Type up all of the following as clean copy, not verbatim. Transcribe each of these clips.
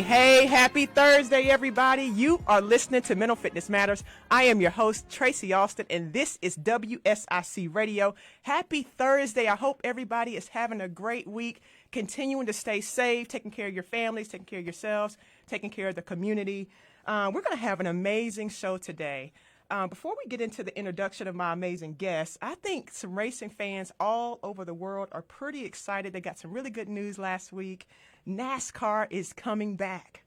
Hey, happy Thursday, everybody. You are listening to Mental Fitness Matters. I am your host, Tracy Alston, and this is WSIC Radio. Happy Thursday. I hope everybody is having a great week, continuing to stay safe, taking care of your families, taking care of yourselves, taking care of the community. We're going to have an amazing show today. Before we get into the introduction of my amazing guests, I think some racing fans all over the world are pretty excited. They got some really good news last week. NASCAR is coming back.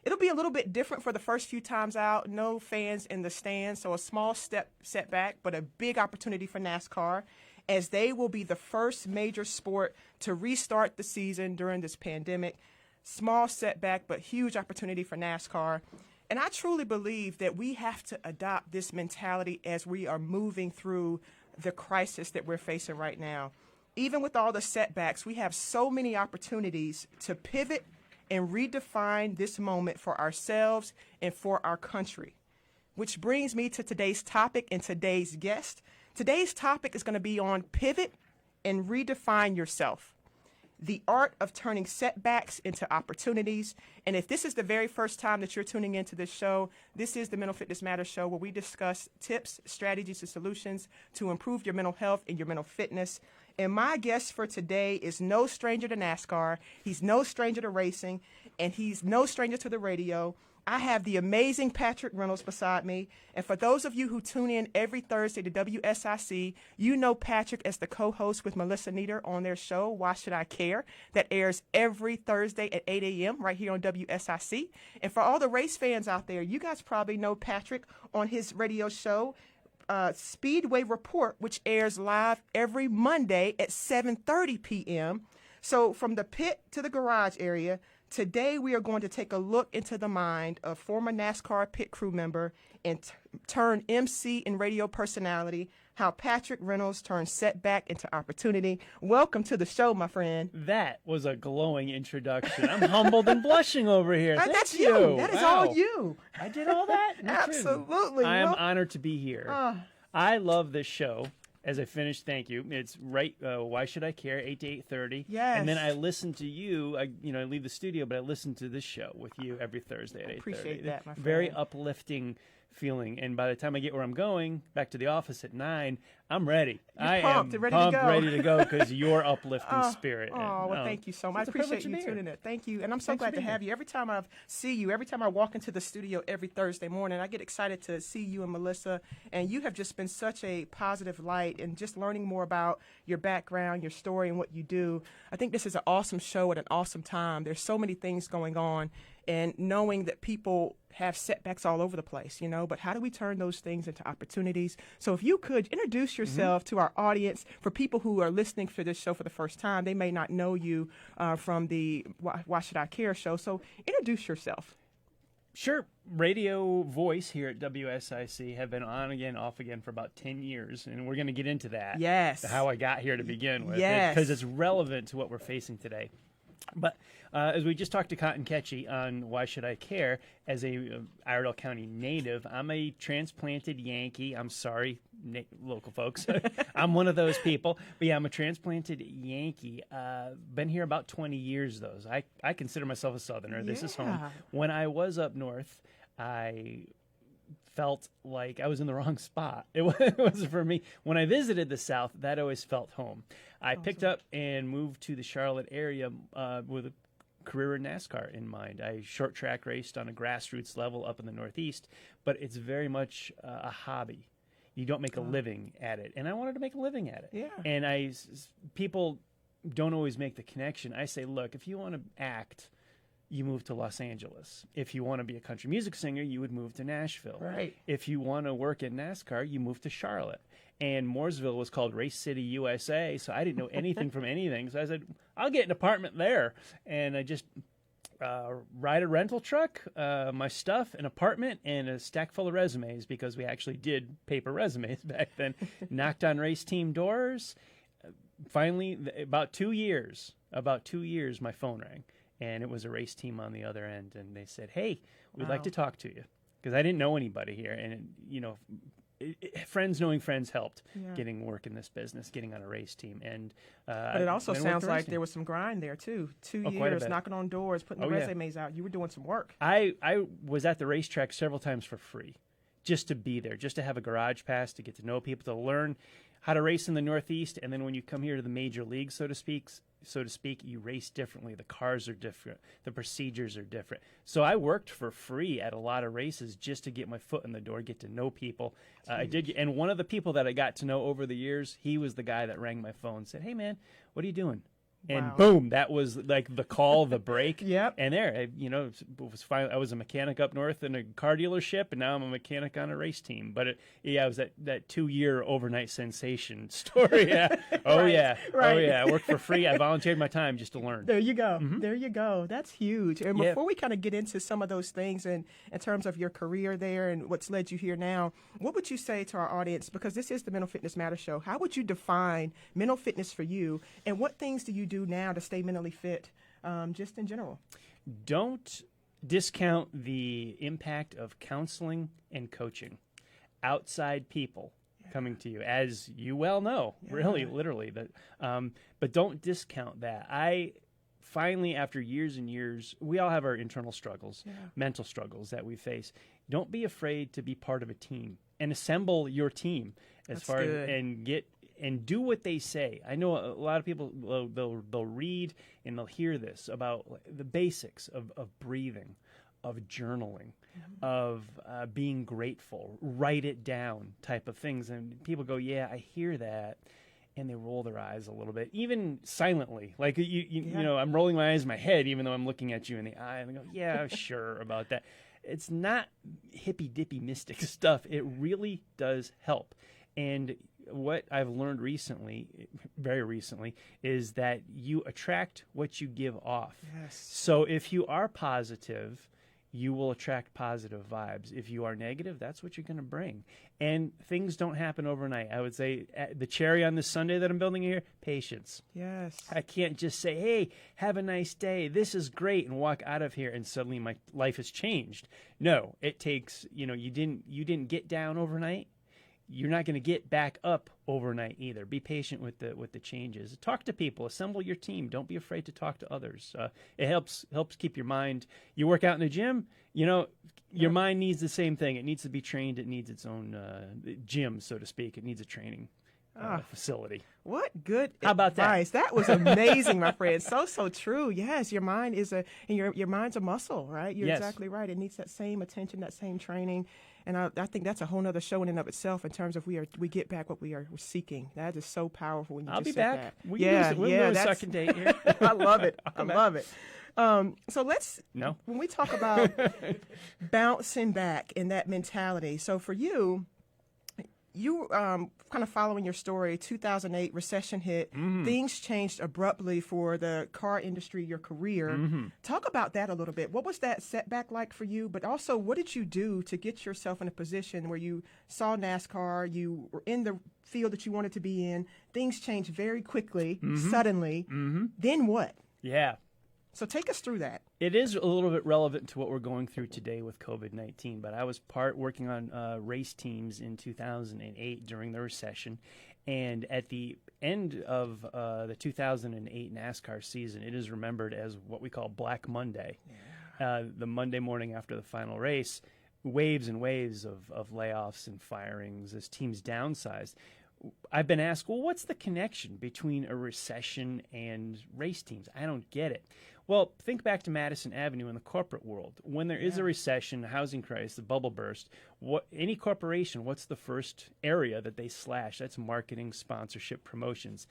It'll be a little bit different for the first few times out. No fans in the stands, so a small setback, but a big opportunity for NASCAR, as they will be the first major sport to restart the season during this pandemic. Small setback, but huge opportunity for NASCAR. And I truly believe that we have to adopt this mentality as we are moving through the crisis that we're facing right now. Even with all the setbacks, we have so many opportunities to pivot and redefine this moment for ourselves and for our country. Which brings me to today's topic and today's guest. Today's topic is going to be on pivot and redefine yourself. The art of turning setbacks into opportunities. And if this is the very first time that you're tuning into this show, this is the Mental Fitness Matters show, where we discuss tips, strategies, and solutions to improve your mental health and your mental fitness. And my guest for today is no stranger to NASCAR. He's no stranger to racing, and he's no stranger to the radio. I have the amazing Patrick Reynolds beside me. And for those of you who tune in every Thursday to WSIC, you know Patrick as the co-host with Melissa Nieder on their show, Why Should I Care? That airs every Thursday at 8 a.m. right here on WSIC. And for all the race fans out there, you guys probably know Patrick on his radio show, Speedway Report, which airs live every Monday at 7:30 p.m. So from the pit to the garage area, today we are going to take a look into the mind of former NASCAR pit crew member and turned MC and radio personality, how Patrick Reynolds turned setback into opportunity. Welcome to the show, my friend. That was a glowing introduction. I'm humbled and blushing over here. That's you. That is all you. I did all that? Absolutely. I am honored to be here. I love this show. As I finish, thank you. It's right. Why Should I Care? 8 to 8:30. Yes. And then I listen to you. I leave the studio, but I listen to this show with you every Thursday at 8:30. Appreciate that, my friend. Very uplifting feeling. And by the time I get where I'm going, back to the office at 9, I'm ready. You're pumped and ready to go. Ready to go because your uplifting spirit. Oh, well, thank you so much. I appreciate you tuning in. Thank you. And I'm so glad to have you. Every time I see you, every time I walk into the studio every Thursday morning, I get excited to see you and Melissa. And you have just been such a positive light, and just learning more about your background, your story, and what you do. I think this is an awesome show at an awesome time. There's so many things going on, and knowing that people have setbacks all over the place, but how do we turn those things into opportunities? So if you could introduce yourself to our audience, for people who are listening for this show for the first time, they may not know you from the Why Should I Care show. So introduce yourself. Sure. Radio voice here at WSIC, have been on again, off again for about 10 years, and we're going to get into that. Yes. How I got here to begin with. Yes. Because it's relevant to what we're facing today. But as we just talked to Cotton Ketchy on Why Should I Care, as a Iredell County native, I'm a transplanted Yankee. I'm sorry, local folks. I'm one of those people. But yeah, I'm a transplanted Yankee. Been here about 20 years, though. So I consider myself a Southerner. This is home. When I was up north, I felt like I was in the wrong spot. It was for me. When I visited the South, that always felt home. I picked up and moved to the Charlotte area with a career in NASCAR in mind. I short track raced on a grassroots level up in the Northeast, but it's very much a hobby. You don't make a living at it, and I wanted to make a living at it. Yeah. And people don't always make the connection. I say, look, if you want to act, you move to Los Angeles. If you want to be a country music singer, you would move to Nashville. Right. If you want to work in NASCAR, you move to Charlotte. And Mooresville was called Race City, USA, so I didn't know anything from anything. So I said, I'll get an apartment there. And I just ride a rental truck, my stuff, an apartment, and a stack full of resumes, because we actually did paper resumes back then. Knocked on race team doors. Finally, about 2 years, my phone rang. And it was a race team on the other end. And they said, hey, we'd like to talk to you. Because I didn't know anybody here. And, friends knowing friends helped getting work in this business, getting on a race team. And but it also sounds like there was some grind there too. 2 years knocking on doors, putting the resumes out. You were doing some work. I was at the racetrack several times for free, just to be there, just to have a garage pass, to get to know people, to learn how to race in the Northeast. And then when you come here to the major leagues, so to speak, you race differently. The cars are different. The procedures are different. So I worked for free at a lot of races just to get my foot in the door, get to know people. I did, and one of the people that I got to know over the years, he was the guy that rang my phone and said, "Hey man, what are you doing?" And boom, that was like the call, the break. Yep. And there, it was fine. I was a mechanic up north in a car dealership, and now I'm a mechanic on a race team. But it was that 2-year overnight sensation story. Yeah. Oh Right. yeah. Right. Oh yeah. I worked for free. I volunteered my time just to learn. There you go. There you go. That's huge. And before we kind of get into some of those things and in terms of your career there and what's led you here now, what would you say to our audience? Because this is the Mental Fitness Matters show. How would you define mental fitness for you, and what things do you do now to stay mentally fit, just in general? Don't discount the impact of counseling and coaching. Outside people coming to you, as you well know, really, literally. But don't discount that. I finally, after years and years, we all have our internal struggles, mental struggles that we face. Don't be afraid to be part of a team and assemble your team and do what they say. I know a lot of people, they'll read and they'll hear this about the basics of breathing, of journaling, of being grateful, write it down type of things. And people go, yeah, I hear that. And they roll their eyes a little bit, even silently. Like, you know, I'm rolling my eyes in my head, even though I'm looking at you in the eye. And I go, yeah, sure about that. It's not hippy-dippy mystic stuff. It really does help. And what I've learned recently, very recently, is that you attract what you give off. Yes. So if you are positive, you will attract positive vibes. If you are negative, that's what you're going to bring. And things don't happen overnight. I would say the cherry on this Sunday that I'm building here, patience. Yes. I can't just say, hey, have a nice day, this is great, and walk out of here and suddenly my life has changed. No, it takes, you didn't get down overnight. You're not going to get back up overnight either. Be patient with the changes. Talk to people. Assemble your team. Don't be afraid to talk to others. It helps keep your mind. You work out in the gym. Your mind needs the same thing. It needs to be trained. It needs its own gym, so to speak. It needs a training facility. What good How about advice. That was amazing, my friend. So true. Yes, your mind is your mind's a muscle, right? You're exactly right. It needs that same attention, that same training. And I think that's a whole other show in and of itself in terms of we get back what we're seeking. That is so powerful when you I'll just be said back. that. We'll do a second date here. I love it. I love it. So when we talk about bouncing back and that mentality. So for you kind of following your story, 2008 recession hit, things changed abruptly for the car industry, your career. Talk about that a little bit. What was that setback like for you? But also, what did you do to get yourself in a position where you saw NASCAR, you were in the field that you wanted to be in, things changed very quickly, suddenly. Then what? Yeah. So take us through that. It is a little bit relevant to what we're going through today with COVID-19, but I was working on race teams in 2008 during the recession, and at the end of the 2008 NASCAR season, it is remembered as what we call Black Monday. The Monday morning after the final race, waves and waves of layoffs and firings as teams downsized. I've been asked, well, what's the connection between a recession and race teams? I don't get it. Well, think back to Madison Avenue in the corporate world. When there is a recession, a housing crisis, a bubble burst, any corporation, what's the first area that they slash? That's marketing, sponsorship, promotions.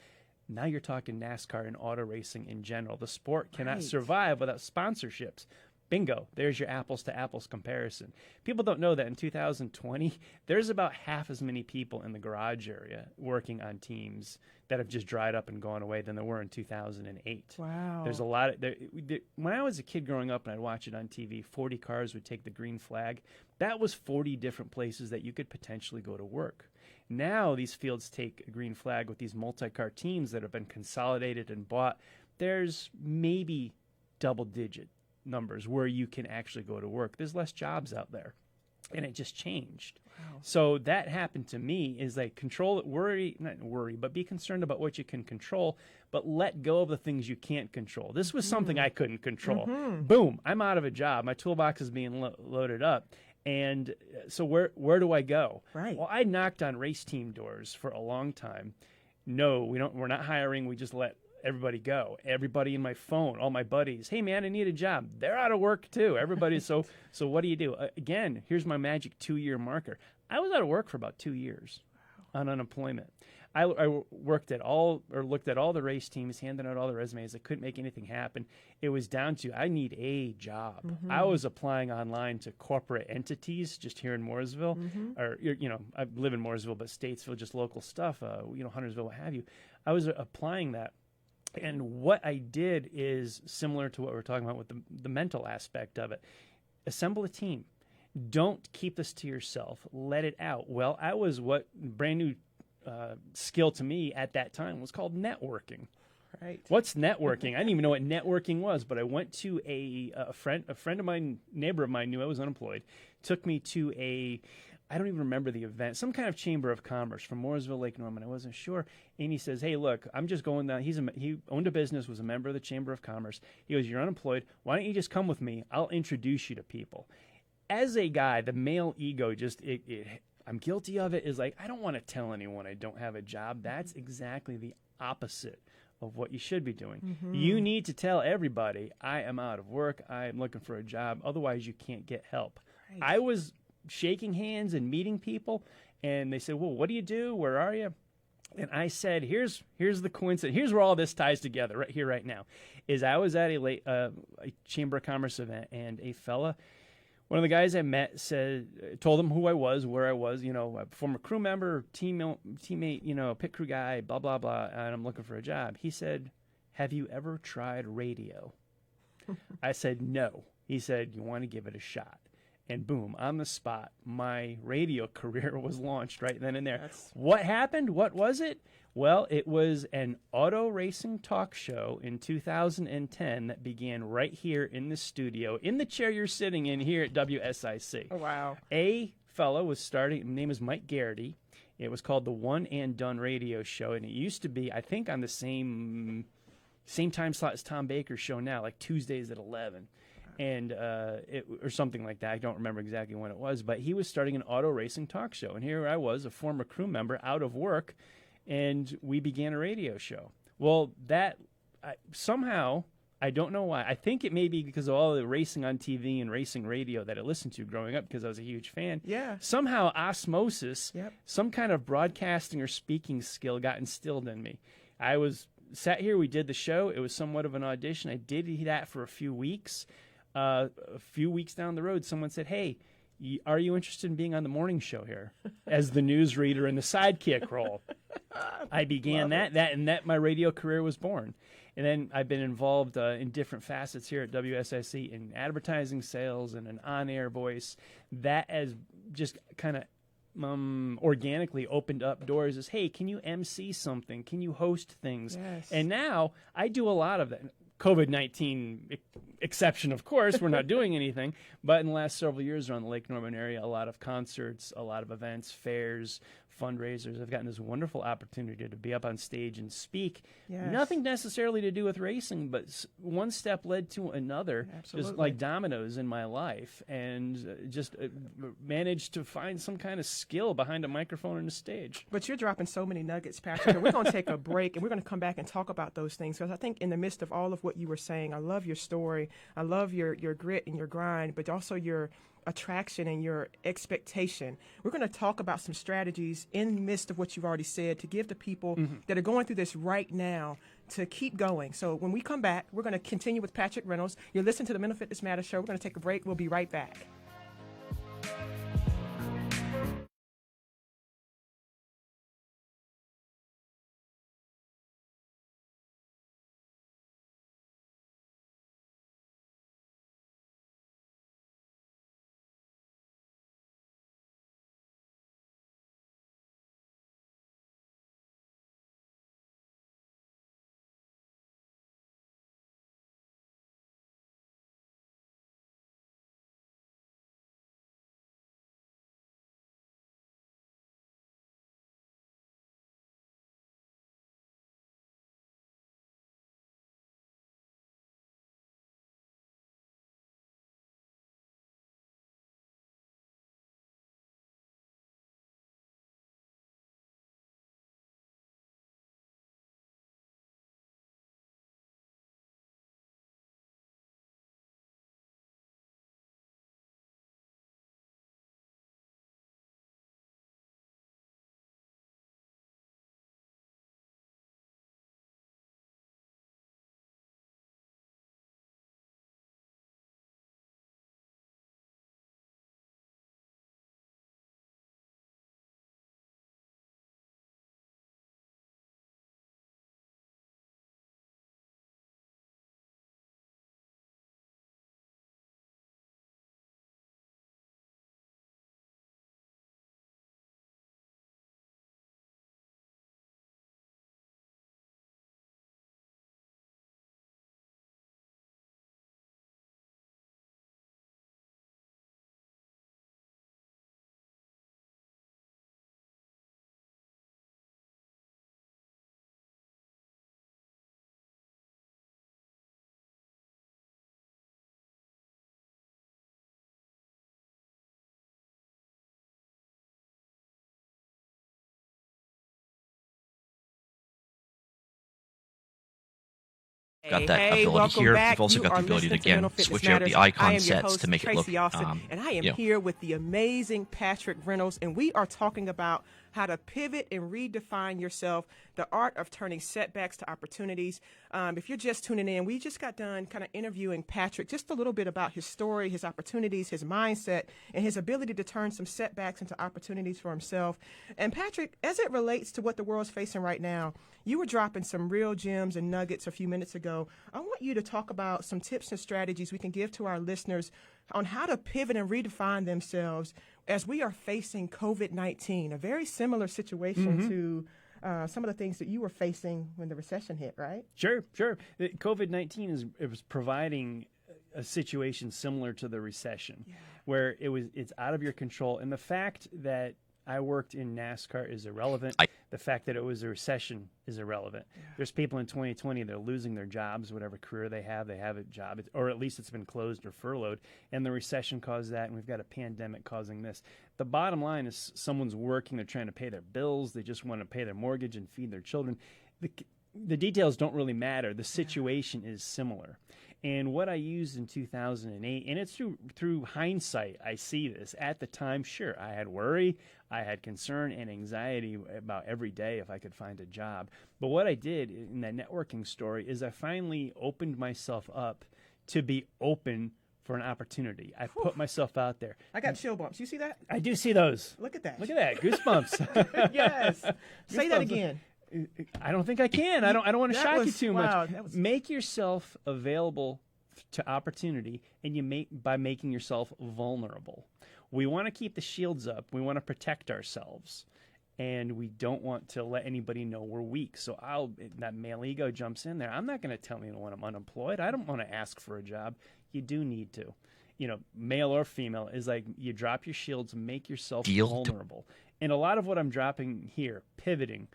Now you're talking NASCAR and auto racing in general. The sport cannot survive without sponsorships. Bingo, there's your apples to apples comparison. People don't know that in 2020, there's about half as many people in the garage area working on teams that have just dried up and gone away than there were in 2008. Wow. There's a lot of, when I was a kid growing up and I'd watch it on TV, 40 cars would take the green flag. That was 40 different places that you could potentially go to work. Now these fields take a green flag with these multi-car teams that have been consolidated and bought. There's maybe double-digit numbers where you can actually go to work. There's less jobs out there. and it just changed. Wow. So that happened to me is like control it, not worry, but be concerned about what you can control, but let go of the things you can't control. This was something I couldn't control. Boom, I'm out of a job. My toolbox is being loaded up. And so where do I go? Right. Well, I knocked on race team doors for a long time. No, we're not hiring. We just let everybody go. Everybody in my phone, all my buddies, hey man, I need a job. They're out of work too. Everybody's so what do you do? Again, here's my magic 2-year marker. I was out of work for about 2 years on unemployment. I looked at all the race teams, handed out all the resumes. I couldn't make anything happen. It was down to I need a job. I was applying online to corporate entities just here in Mooresville, or I live in Mooresville, but Statesville, just local stuff. Huntersville, what have you. I was applying that. And what I did is similar to what we're talking about with the mental aspect of it. Assemble a team. Don't keep this to yourself. Let it out. Well, I was what brand new skill to me at that time was called networking. Right. What's networking? I didn't even know what networking was, but I went to a friend of mine, neighbor of mine, knew I was unemployed, took me to I don't even remember the event, some kind of chamber of commerce from Mooresville, Lake Norman. I wasn't sure. And he says, hey, look, I'm just going down. He owned a business, was a member of the Chamber of Commerce. He goes, you're unemployed. Why don't you just come with me? I'll introduce you to people. As a guy, the male ego I'm guilty of it, is like, I don't want to tell anyone I don't have a job. That's exactly the opposite of what you should be doing. You need to tell everybody, I am out of work. I am looking for a job. Otherwise, you can't get help. Right. I was shaking hands and meeting people, and they said, well, what do you do? Where are you? And I said, here's the coincidence. Here's where all this ties together right here, right now, is I was at a Chamber of Commerce event, and a fella, one of the guys I met, told him who I was, where I was, a former crew member, teammate, pit crew guy, blah, blah, blah, and I'm looking for a job. He said, have you ever tried radio? I said, no. He said, you want to give it a shot. And boom, on the spot, my radio career was launched right then and there. What happened? What was it? Well, it was an auto racing talk show in 2010 that began right here in the studio, in the chair you're sitting in here at WSIC. Oh, wow. A fellow was starting, his name is Mike Garrity. It was called the One and Done Radio Show, and it used to be, I think, on the same time slot as Tom Baker's show now, like Tuesdays at 11. And or something like that. I don't remember exactly when it was, but he was starting an auto racing talk show. And here I was, a former crew member, out of work, and we began a radio show. Well, somehow, I don't know why. I think it may be because of all the racing on TV and racing radio that I listened to growing up, because I was a huge fan. Yeah. Somehow, osmosis, Yep. some kind of broadcasting or speaking skill got instilled in me. I sat here, we did the show. It was somewhat of an audition. I did that for a few weeks. A few weeks down the road, someone said, hey, are you interested in being on the morning show here as the newsreader in the sidekick role? I began that my radio career was born. And then I've been involved in different facets here at WSIC in advertising, sales, and an on-air voice. That has just kind of organically opened up doors as, hey, can you MC something? Can you host things? Yes. And now I do a lot of that. COVID-19 exception, of course, we're not doing anything. But in the last several years around the Lake Norman area, a lot of concerts, a lot of events, fairs, fundraisers. I've gotten this wonderful opportunity to be up on stage and speak. Yes. Nothing necessarily to do with racing, but one step led to another, Absolutely. just like dominoes in my life, and just managed to find some kind of skill behind a microphone and a stage. But you're dropping so many nuggets, Patrick. And we're going to take a break, and we're going to come back and talk about those things, because I think in the midst of all of what you were saying, I love your story. I love your grit and your grind, but also your attraction and your expectation. We're going to talk about some strategies in the midst of what you've already said to give the people that are going through this right now to keep going. So when we come back, we're going to continue with Patrick Reynolds. You're listening to the Mental Fitness Matters Show. We're going to take a break. We'll be right back. got that ability welcome here. back. You've also got the ability to, again, switch out the icon sets to make it look, Tracy Alston, and I am here with the amazing Patrick Reynolds, and we are talking about how to pivot and redefine yourself, the art of turning setbacks to opportunities. If you're just tuning in, we just got done kind of interviewing Patrick just a little bit about his story, his opportunities, his mindset, and his ability to turn some setbacks into opportunities for himself. And Patrick, as it relates to what the world's facing right now, you were dropping some real gems and nuggets a few minutes ago. I want you to talk about some tips and strategies we can give to our listeners on how to pivot and redefine themselves as we are facing COVID-19, a very similar situation to some of the things that you were facing when the recession hit, right? Sure. COVID-19 was providing a situation similar to the recession, where it's out of your control. And the fact that I worked in NASCAR is irrelevant. The fact that it was a recession is irrelevant. There's people in 2020 that are losing their jobs, whatever career they have a job, or at least it's been closed or furloughed, and the recession caused that, and we've got a pandemic causing this. The bottom line is someone's working, they're trying to pay their bills, they just want to pay their mortgage and feed their children. The details don't really matter. The situation is similar. And what I used in 2008, and it's through hindsight, I see this. At the time, sure, I had worry, I had concern and anxiety about every day if I could find a job. But what I did in that networking story is I finally opened myself up to be open for an opportunity. I put myself out there. I got chill bumps. You see that? I do see those. Look at that. Look at that. Goosebumps. Yes. Say that again. I don't think I can. I don't want to shock you too much. Make yourself available to opportunity, and by making yourself vulnerable. We want to keep the shields up. We want to protect ourselves, and we don't want to let anybody know we're weak. So that male ego jumps in there. I'm not going to tell anyone I'm unemployed. I don't want to ask for a job. You do need to. Male or female, is like you drop your shields, make yourself vulnerable. And a lot of what I'm dropping here, pivoting,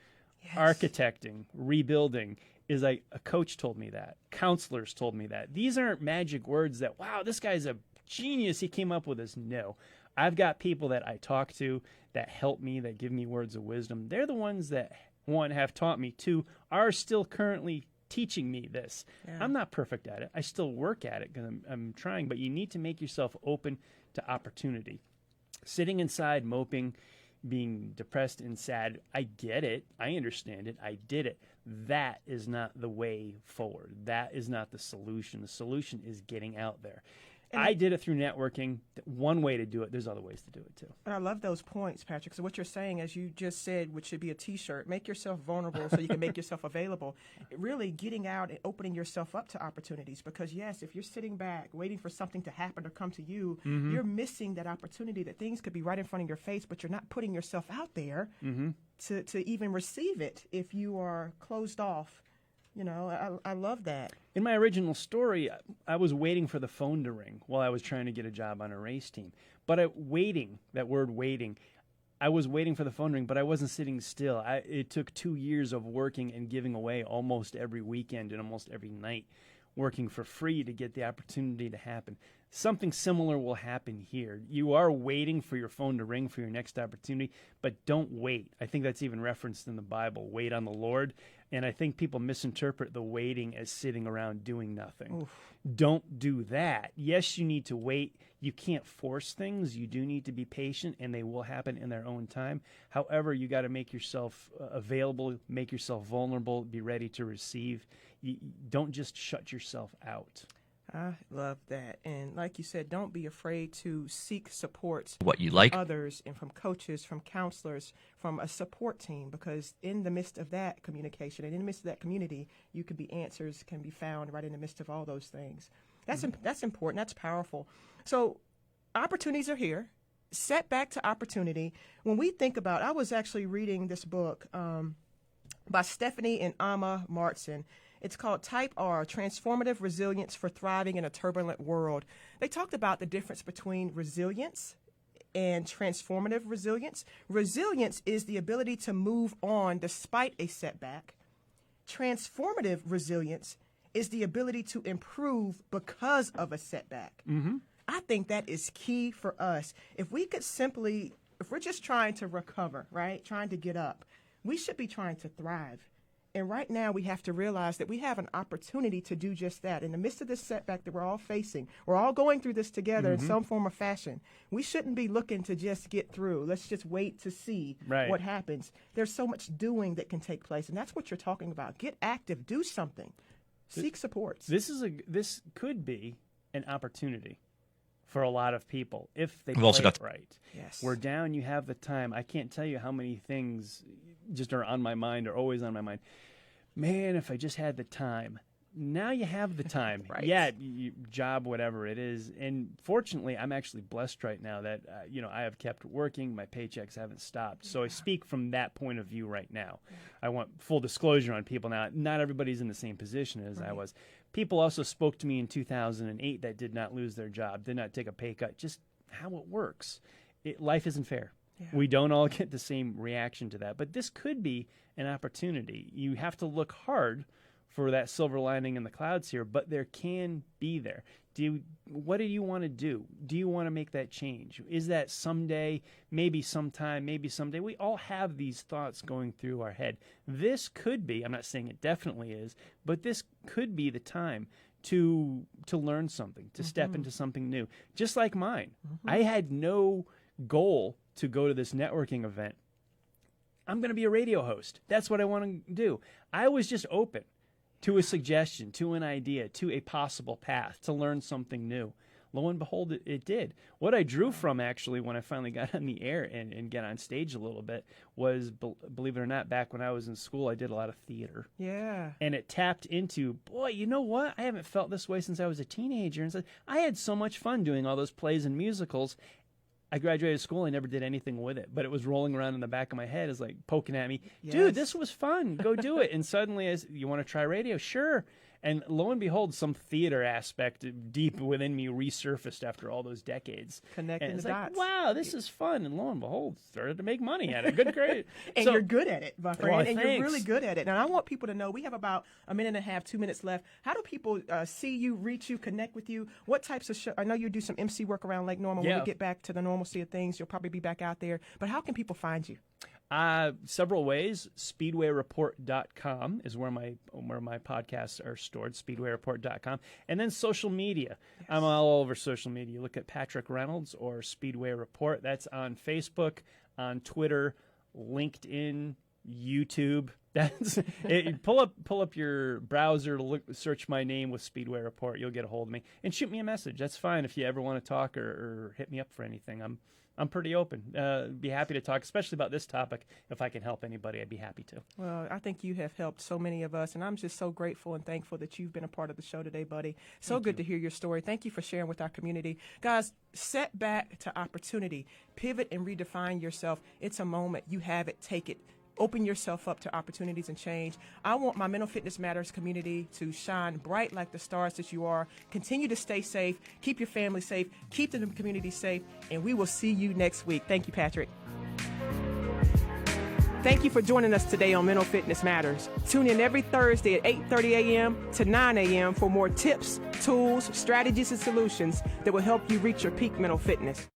architecting, rebuilding, is like a coach told me that. Counselors told me that. These aren't magic words that, wow, this guy's a genius, he came up with this. No. I've got people that I talk to that help me, that give me words of wisdom. They're the ones that, one, have taught me, two, are still currently teaching me this. I'm not perfect at it. I still work at it because I'm trying, but you need to make yourself open to opportunity. Sitting inside, moping, being depressed and sad, I get it. I understand it. I did it. That is not the way forward. That is not the solution. The solution is getting out there. And I did it through networking. One way to do it. There's other ways to do it, too. And I love those points, Patrick. So what you're saying, as you just said, which should be a T-shirt, make yourself vulnerable so you can make yourself available. Really getting out and opening yourself up to opportunities. Because, yes, if you're sitting back waiting for something to happen or come to you, you're missing that opportunity that things could be right in front of your face, but you're not putting yourself out there to even receive it if you are closed off. I love that. In my original story, I was waiting for the phone to ring while I was trying to get a job on a race team. But that word waiting, I was waiting for the phone to ring, but I wasn't sitting still. It took 2 years of working and giving away almost every weekend and almost every night, working for free to get the opportunity to happen. Something similar will happen here. You are waiting for your phone to ring for your next opportunity, but don't wait. I think that's even referenced in the Bible, wait on the Lord. And I think people misinterpret the waiting as sitting around doing nothing. Oof. Don't do that. Yes, you need to wait. You can't force things. You do need to be patient, and they will happen in their own time. However, you got to make yourself available, make yourself vulnerable, be ready to receive. Don't just shut yourself out. I love that. And like you said, don't be afraid to seek support. What you like. Others, and from coaches, from counselors, from a support team, because in the midst of that communication and in the midst of that community, answers can be found right in the midst of all those things. That's important. That's powerful. So opportunities are here. Setback to opportunity. When we think about, I was actually reading this book by Stephanie and Amma Martson. It's called Type R, Transformative Resilience for Thriving in a Turbulent World. They talked about the difference between resilience and transformative resilience. Resilience is the ability to move on despite a setback. Transformative resilience is the ability to improve because of a setback. I think that is key for us. If we're just trying to recover, right, trying to get up, we should be trying to thrive. And right now we have to realize that we have an opportunity to do just that. In the midst of this setback that we're all facing, we're all going through this together in some form or fashion. We shouldn't be looking to just get through. Let's just wait to see what happens. There's so much doing that can take place, and that's what you're talking about. Get active, do something, seek supports. This could be an opportunity for a lot of people if they We've also play got it right. Yes. We're down, you have the time. I can't tell you how many things just are on my mind, or always on my mind. Man, if I just had the time. Now you have the time. Right. Yeah, job, whatever it is. And fortunately, I'm actually blessed right now that, I have kept working. My paychecks haven't stopped. So I speak from that point of view right now. I want full disclosure on people now. Not everybody's in the same position as I was. People also spoke to me in 2008 that did not lose their job, did not take a pay cut, just how it works. Life isn't fair. Yeah. We don't all get the same reaction to that. But this could be an opportunity. You have to look hard for that silver lining in the clouds here, but there can be there. What do you want to do? Do you want to make that change? Is that someday, maybe sometime, maybe someday? We all have these thoughts going through our head. This could be, I'm not saying it definitely is, but this could be the time to learn something, to step into something new. Just like mine. I had no goal to go to this networking event. I'm going to be a radio host. That's what I want to do. I was just open to a suggestion, to an idea, to a possible path, to learn something new. Lo and behold, it did. What I drew from, actually, when I finally got on the air and get on stage a little bit was, believe it or not, back when I was in school, I did a lot of theater. Yeah. And it tapped into, boy, you know what? I haven't felt this way since I was a teenager. And so I had so much fun doing all those plays and musicals. I graduated school. I never did anything with it, but it was rolling around in the back of my head. It's like poking at me. Dude, this was fun. Go do it. And suddenly, you want to try radio? Sure. And lo and behold, some theater aspect deep within me resurfaced after all those decades. Connecting the dots. Wow, this is fun. And lo and behold, started to make money at it. Good, great. And you're good at it, my friend. Well, and thanks. You're really good at it. And I want people to know, we have about a minute and a half, 2 minutes left. How do people see you, reach you, connect with you? What types of show? I know you do some MC work around Lake Norman. When we get back to the normalcy of things, you'll probably be back out there. But how can people find you? Several ways. SpeedwayReport.com is where my podcasts are stored. SpeedwayReport.com, and then social media. Yes. I'm all over social media. Look at Patrick Reynolds or Speedway Report. That's on Facebook, on Twitter, LinkedIn, YouTube. That's it. Pull up your browser, search my name with Speedway Report. You'll get a hold of me and shoot me a message. That's fine if you ever want to talk or hit me up for anything. I'm pretty open. Be happy to talk, especially about this topic. If I can help anybody, I'd be happy to. Well, I think you have helped so many of us, and I'm just so grateful and thankful that you've been a part of the show today, buddy. So good to hear your story. Thank you for sharing with our community. Guys, setback to opportunity. Pivot and redefine yourself. It's a moment. You have it. Take it. Open yourself up to opportunities and change. I want my Mental Fitness Matters community to shine bright like the stars that you are. Continue to stay safe. Keep your family safe. Keep the community safe. And we will see you next week. Thank you, Patrick. Thank you for joining us today on Mental Fitness Matters. Tune in every Thursday at 8:30 a.m. to 9 a.m. for more tips, tools, strategies, and solutions that will help you reach your peak mental fitness.